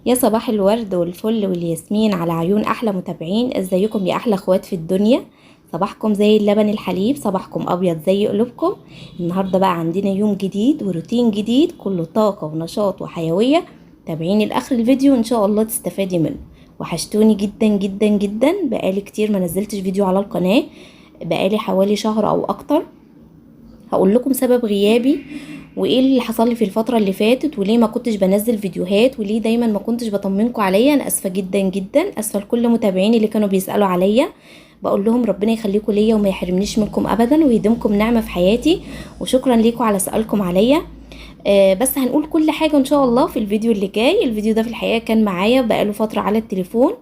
يا صباح الورد والفل والياسمين على عيون احلى متابعين. ازيكم يا احلى اخوات في الدنيا؟ صباحكم زي اللبن الحليب، صباحكم ابيض زي قلوبكم. النهارده بقى عندنا يوم جديد وروتين جديد كله طاقه ونشاط وحيويه. تابعيني لاخر الفيديو ان شاء الله تستفادي منه. وحشتوني جدا جدا جدا، بقالي كتير ما نزلتش فيديو على القناه، بقالي حوالي شهر او اكتر. هقول لكم سبب غيابي وايه اللي حصل لي في الفتره اللي فاتت، وليه ما كنتش بنزل فيديوهات، وليه دايما ما كنتش بطمنكم عليا. انا اسفه جدا جدا، اسفه لكل متابعيني اللي كانوا بيسالوا عليا. بقول لهم ربنا يخليكم ليا وما يحرمنيش منكم ابدا ويديمكم نعمه في حياتي، وشكرا ليكم على سؤالكم عليا. بس هنقول كل حاجه ان شاء الله في الفيديو اللي جاي. الفيديو ده في الحقيقه كان معايا بقاله فتره على التليفون.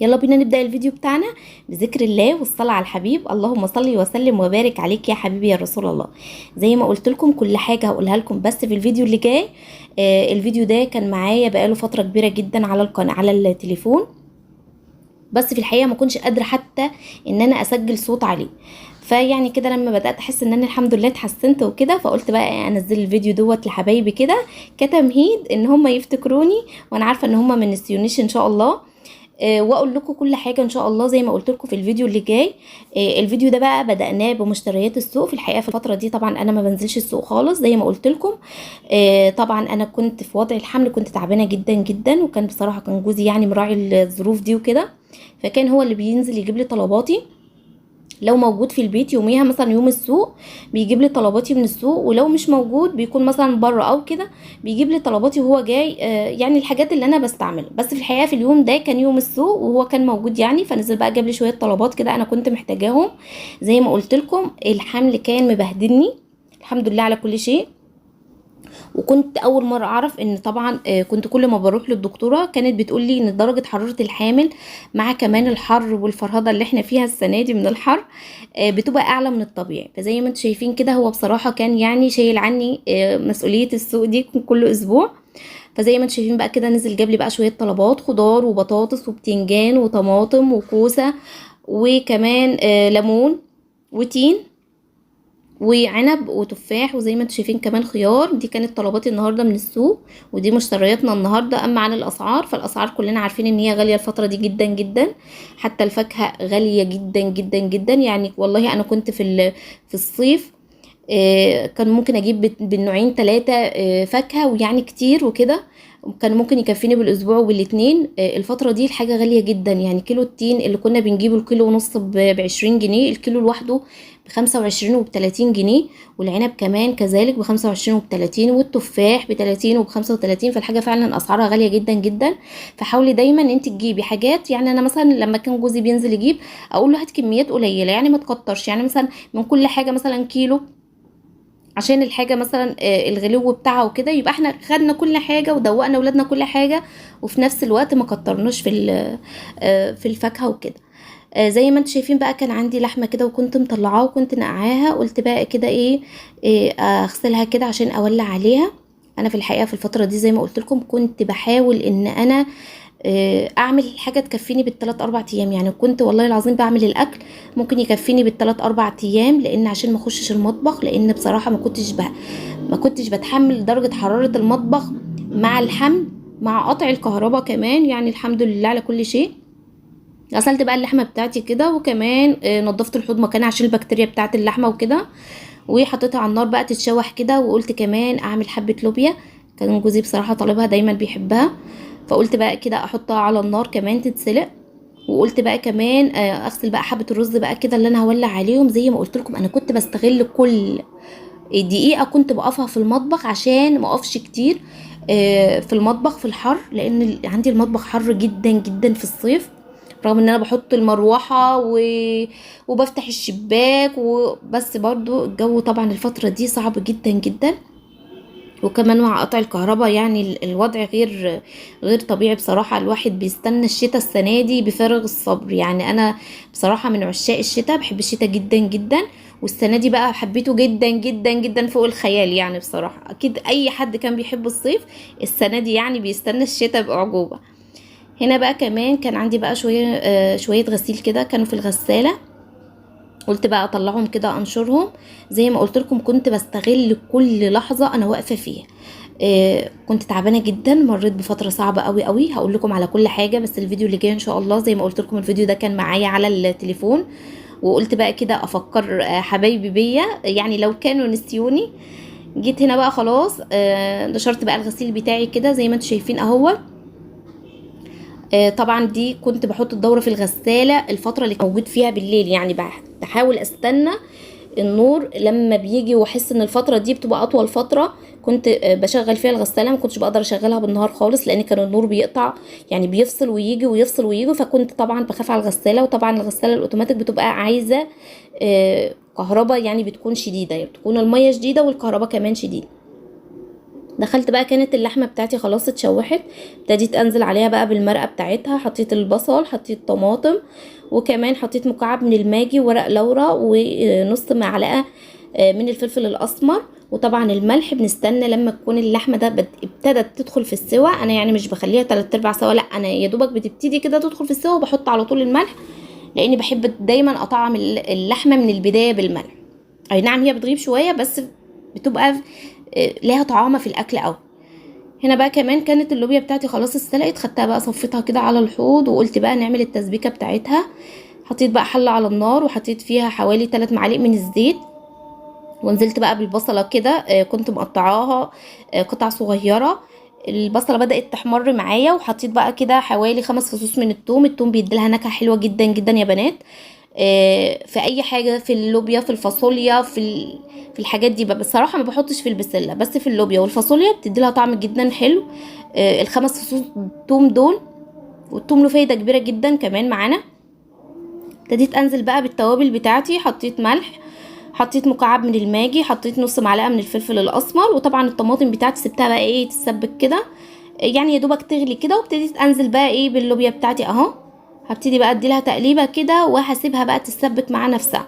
يلا بينا نبدأ الفيديو بتاعنا بذكر الله والصلاة على الحبيب. اللهم صل وسلم وبارك عليك يا حبيبي يا رسول الله. زي ما قلت لكم كل حاجة هقولها لكم بس في الفيديو اللي جاي. الفيديو ده كان معايا بقاله فترة كبيرة جدا على القناة على التليفون، بس في الحقيقة ما كنتش قادرة حتى ان انا اسجل صوت عليه. فيعني كده لما بدأت احس ان انا الحمد لله اتحسنت وكده، فقلت بقى انزل الفيديو دوت لحبايبي كده كتمهيد ان هم يفتكروني، وانا عارفة ان هم ما نسيونيش ان شاء الله. واقول لكم كل حاجه ان شاء الله زي ما قلت لكم في الفيديو اللي جاي. الفيديو ده بقى بدأناه بمشتريات السوق. في الحقيقه في الفتره دي طبعا انا ما بنزلش السوق خالص زي ما قلت لكم. طبعا انا كنت في وضع الحمل، كنت تعبانه جدا جدا، وكان بصراحه كان جوزي يعني مراعي الظروف دي وكده، فكان هو اللي بينزل يجيب لي طلباتي. لو موجود في البيت يوميها مثلا يوم السوق بيجيب لي طلباتي من السوق، ولو مش موجود بيكون مثلا بره او كده بيجيب لي طلباتي وهو جاي. يعني الحاجات اللي انا بستعملها. بس في الحقيقه في اليوم ده كان يوم السوق وهو كان موجود يعني، فنزل بقى جاب لي شويه طلبات كده انا كنت محتاجاهم. زي ما قلت لكم الحمل كان مبهدلني، الحمد لله على كل شيء. وكنت اول مره اعرف ان طبعا كنت كل ما بروح للدكتوره كانت بتقول لي ان درجه حراره الحامل مع كمان الحر والفرهده اللي احنا فيها السنه دي من الحر بتبقى اعلى من الطبيعي. فزي ما انتم شايفين كده هو بصراحه كان يعني شايل عني مسؤوليه السوق دي كل اسبوع. فزي ما انتم شايفين بقى كده نزل جاب لي بقى شويه طلبات خضار وبطاطس وبتنجان وطماطم وكوسه، وكمان ليمون وتين وعنب وتفاح، وزي ما انتم شايفين كمان خيار. دي كانت طلباتي النهارده من السوق، ودي مشترياتنا النهارده. اما عن الاسعار فالاسعار كلنا عارفين ان هي غاليه الفتره دي جدا جدا. حتى الفاكهه غاليه جدا جدا جدا. يعني والله انا كنت في الصيف كان ممكن اجيب بالنوعين ثلاثه فاكهه ويعني كتير وكده، كان ممكن يكفيني بالاسبوع وبالاتنين. الفتره دي الحاجه غاليه جدا. يعني كيلو التين اللي كنا بنجيبه الكيلو ونص ب20 جنيه، الكيلو لوحده ب25 وب30 جنيه، والعنب كمان كذلك ب25 وب30، والتفاح ب30 وب35. فالحاجه فعلا اسعارها غاليه جدا جدا. فحاولي دايما ان انت تجيبي حاجات. يعني انا مثلا لما كان جوزي بينزل يجيب اقول له هات كميات قليله، يعني ما تكترش، يعني مثلا من كل حاجه مثلا كيلو، عشان الحاجة مثلا الغلو بتاعها وكده، يبقى احنا خدنا كل حاجة ودوقنا ولادنا كل حاجة، وفي نفس الوقت ما كترناش في الفاكهة وكده. زي ما انتم شايفين بقى كان عندي لحمة كده وكنت مطلعاها وكنت نقعاها، قلت بقى كده إيه اغسلها كده عشان اولع عليها. انا في الحقيقة في الفترة دي زي ما قلت لكم كنت بحاول ان انا اعمل حاجه تكفيني بالثلاث اربع ايام. يعني كنت والله العظيم بعمل الاكل ممكن يكفيني بالثلاث اربع ايام، لان عشان ما اخشش المطبخ، لان بصراحه ما كنتش بتحمل درجه حراره المطبخ مع الحمل مع قطع الكهرباء كمان. يعني الحمد لله على كل شيء. غسلت بقى اللحمه بتاعتي كده، وكمان نضفت الحوض مكانها عشان البكتيريا بتاعت اللحمه وكده، وحطيتها على النار بقى تتشوح كده. وقلت كمان اعمل حبه لوبيا، كان جوزي بصراحه طالبها دايما بيحبها، فقلت بقى كده احطها على النار كمان تتسلق. وقلت بقى كمان اغسل بقى حبه الرز بقى كده اللي انا هولع عليهم. زي ما قلت لكم انا كنت بستغل كل دقيقه كنت بقفها في المطبخ عشان ما اقفش كتير في المطبخ في الحر، لان عندي المطبخ حر جدا جدا في الصيف، رغم ان انا بحط المروحه وبفتح الشباك وبس. برضو الجو طبعا الفتره دي صعب جدا جدا، وكمان مع قطع الكهرباء يعني الوضع غير طبيعي بصراحة. الواحد بيستنى الشتاء السنة دي بفارغ الصبر. يعني انا بصراحة من عشاق الشتاء، بحب الشتاء جدا جدا، والسنة دي بقى حبيته جدا جدا جدا فوق الخيال. يعني بصراحة اكيد اي حد كان بيحب الصيف السنة دي يعني بيستنى الشتاء بأعجوبة. هنا بقى كمان كان عندي بقى شوية غسيل كده كانوا في الغسالة، قلت بقى اطلعهم كده انشرهم. زي ما قلت لكم كنت بستغل كل لحظة انا واقفة فيها. كنت تعبانه جدا، مريت بفتره صعبه قوي قوي. هقول لكم على كل حاجه، بس الفيديو اللي جاي ان شاء الله. زي ما قلت لكم الفيديو ده كان معايا على التليفون، وقلت بقى كده افكر حبايبي بيا، يعني لو كانوا نسيوني. جيت هنا بقى خلاص، نشرت بقى الغسيل بتاعي كده زي ما انتم شايفين اهو. طبعا دي كنت بحط الدورة في الغسالة الفترة اللي موجود فيها بالليل، يعني بحاول استنى النور لما بيجي، واحس ان الفترة دي بتبقى اطول فترة. كنت بشغل فيها الغسالة، ما كنتش بقدر اشغلها بالنهار خالص لان كان النور بيقطع، يعني بيفصل ويجي ويفصل ويجي. فكنت طبعا بخاف على الغسالة، وطبعا الغسالة الاوتوماتيك بتبقى عايزة كهرباء، يعني بتكون شديدة، يعني بتكون المية شديدة والكهرباء كمان شديدة. دخلت بقى، كانت اللحمه بتاعتي خلاص اتشوحت، ابتديت انزل عليها بقى بالمرقه بتاعتها. حطيت البصل، حطيت طماطم، وكمان حطيت مكعب من الماجي ورق لورا، ونص معلقه من الفلفل الاسمر، وطبعا الملح. بنستنى لما تكون اللحمه ده ابتدت تدخل في السوا. انا يعني مش بخليها 3/4 سوا، لا، انا يا دوبك بتبتدي كده تدخل في السوا، وبحط على طول الملح، لاني بحب دايما اطعم اللحمه من البدايه بالملح. اي نعم هي بتغيب شويه، بس بتبقى ليها طعامه في الاكل قوي. هنا بقى كمان كانت اللوبيا بتاعتي خلاص استلقت، خدتها بقى صفيتها كده على الحوض، وقلت بقى نعمل التسبيكه بتاعتها. حطيت بقى حله على النار، وحطيت فيها حوالي 3 معالق من الزيت، ونزلت بقى بالبصله كده، كنت مقطعاها قطع صغيره. البصله بدات تحمر معايا، وحطيت بقى كده حوالي 5 فصوص من الثوم. الثوم بيديلها نكهه حلوه جدا جدا يا بنات. في اي حاجه، في اللوبيا، في الفاصوليا، في الحاجات دي بقى. بصراحه ما بحطش في البسله، بس في اللوبيا والفاصوليا بتدي لها طعم جدا حلو. ال5 فصوص توم دول، والثوم له فايده كبيره جدا كمان معانا. ابتديت انزل بقى بالتوابل بتاعتي. حطيت ملح، حطيت مكعب من الماجي، حطيت نص معلقه من الفلفل الاسمر، وطبعا الطماطم بتاعتي سبتها بقى ايه تتسبك كده، يعني يا دوبك تغلي كده. وابتديت انزل بقى ايه باللوبيا بتاعتي اهو. هبتدي بقى اديلها تقليبه كده، وهسيبها بقى تتسبك مع نفسها.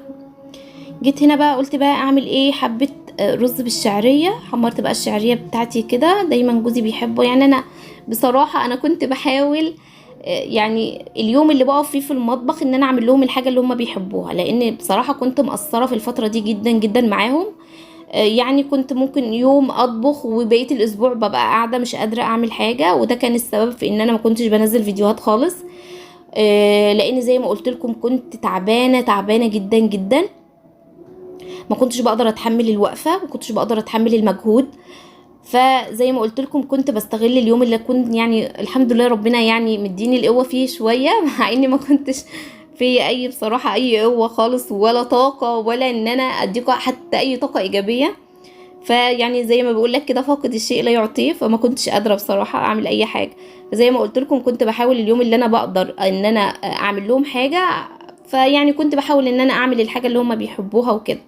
جيت هنا بقى قلت بقى اعمل ايه، حبه رز بالشعريه. حمرت بقى الشعريه بتاعتي كده، دايما جوزي بيحبه. يعني انا بصراحه انا كنت بحاول يعني اليوم اللي بقف فيه في المطبخ ان انا اعمل لهم الحاجه اللي هم بيحبوها، لان بصراحه كنت مقصره في الفتره دي جدا جدا معاهم. يعني كنت ممكن يوم اطبخ، وبقيه الاسبوع ببقى قاعده مش قادره اعمل حاجه، وده كان السبب في ان انا ما كنتش بنزل فيديوهات خالص. لان زي ما قلت لكم كنت تعبانه تعبانه جدا جدا. ما كنتش بقدر اتحمل الوقفه، ما كنتش بقدر اتحمل المجهود. فزي ما قلت لكم كنت بستغل اليوم اللي كنت، يعني الحمد لله ربنا يعني مديني القوه فيه شويه مع اني ما كنتش في اي بصراحه اي قوه خالص، ولا طاقه، ولا ان انا اديكوا حتى اي طاقه ايجابيه. فيعني زي ما بقول لك كده، فاقد الشيء لا يعطيه. فما كنتش قادره بصراحه اعمل اي حاجه. زي ما قلت لكم كنت بحاول اليوم اللي انا بقدر ان انا اعمل لهم حاجه، فيعني كنت بحاول ان انا اعمل الحاجه اللي هم بيحبوها وكده.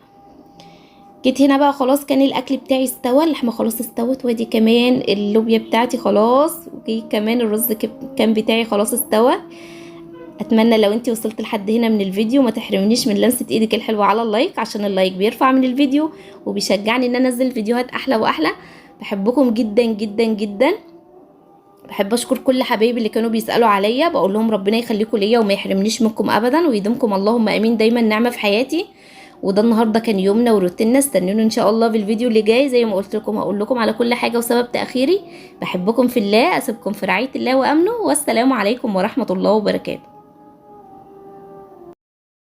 جيت هنا بقى خلاص، كان الاكل بتاعي استوى، اللحمه خلاص استوت، وادي كمان اللوبيا بتاعتي خلاص، وجي كمان الرز كان بتاعي خلاص استوى. اتمنى لو انتي وصلت لحد هنا من الفيديو ما تحرمنيش من لمسه ايدك الحلوه على اللايك، عشان اللايك بيرفع من الفيديو وبيشجعني ان انا انزل فيديوهات احلى واحلى. بحبكم جدا جدا جدا. بحب اشكر كل حبايبي اللي كانوا بيسالوا عليا، بقول لهم ربنا يخليكم ليا وما يحرمنيش منكم ابدا، ويديمكم اللهم امين دايما نعمه في حياتي. وده النهارده كان يومنا وروتيننا. استنوني ان شاء الله في الفيديو اللي جاي. زي ما قلت لكم هقول لكم على كل حاجه وسبب تاخيري. بحبكم في الله، اسيبكم في رعايه الله وامنه، والسلام عليكم ورحمه الله وبركاته.